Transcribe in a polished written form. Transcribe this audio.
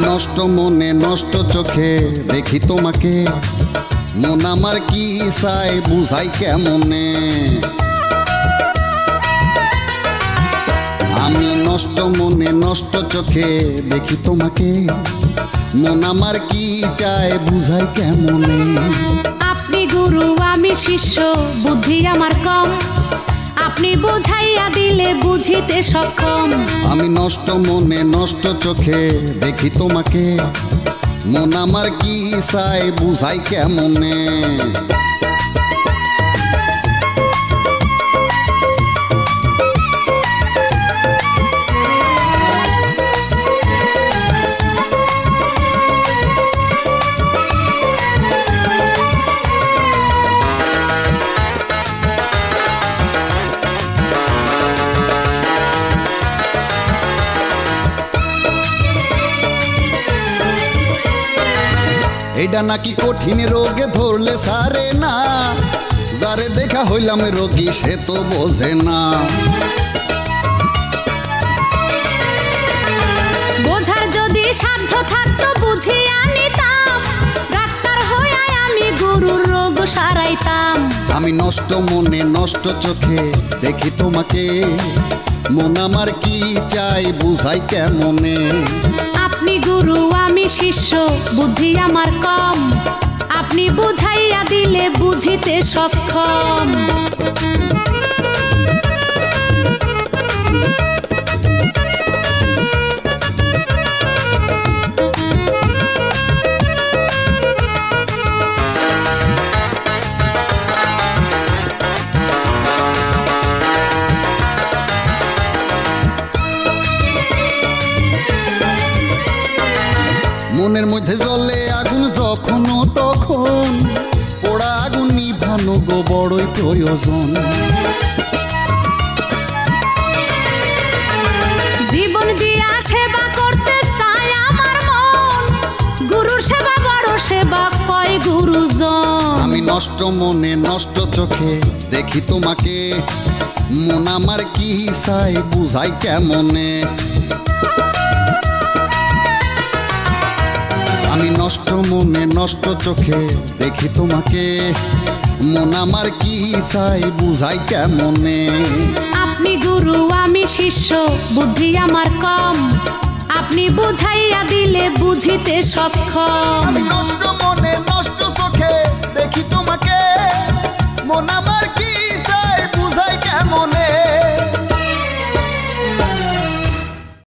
নষ্ট মনে নষ্ট চোখে দেখি তোমাকে, মন আমার কি চাই বুঝাই কেমনে। আমি নষ্ট মনে নষ্ট চোখে দেখি তোমাকে, মন আমার কি চায় বুঝাই কেমনে। আপনি গুরু আমি শিষ্য, বুদ্ধি আমার কম, আপনি বুঝাইয়া দিলে বুঝিতে সক্ষম। আমি নষ্ট মনে নষ্ট চোখে দেখি তোমাকে, মন আমার কি চাই বুঝাই কেমনে। এটা নাকি কঠিন রোগে ধরলে সারে না, যারে দেখা হইলাম রোগী সে তো বোঝে না। বোঝার যদি সাধ্য থাকতো বুঝিয়া নিতাম, ডাক্তার হইয়া আমি গুরুর রোগ সারাইতাম। আমি নষ্ট মনে নষ্ট চোখে দেখি তোমাকে, মন আমার কি চাই বুঝাই কেমনে। আপনি গুরু আমি শিষ্য, বুদ্ধি আমার কম, আপনি বুঝাইয়া দিলে বুঝিতে সক্ষম। মনের মধ্যে জ্বলে আগুন যখন তখন, পোড়া আগুন নিভানো গো বড়ই প্রয়োজন। জীবন দিয়া সেবা করতে চায় আমার মন, গুরুর সেবা বড় সেবা কয় গুরুজন। আমি নষ্ট মনে নষ্ট চোখে দেখি তোমাকে, মন আমার কি চাই বুঝাই কেমনে। আমি নষ্ট মনে নষ্ট চোখে দেখি তোমাকে, মন আমার কি চাই বুঝাই কেমনে। আপনি গুরু আমি শিষ্য, বুদ্ধি আমার কম, আপনি বুঝাইয়া দিলে বুঝিতে সক্ষম। আমি নষ্ট মনে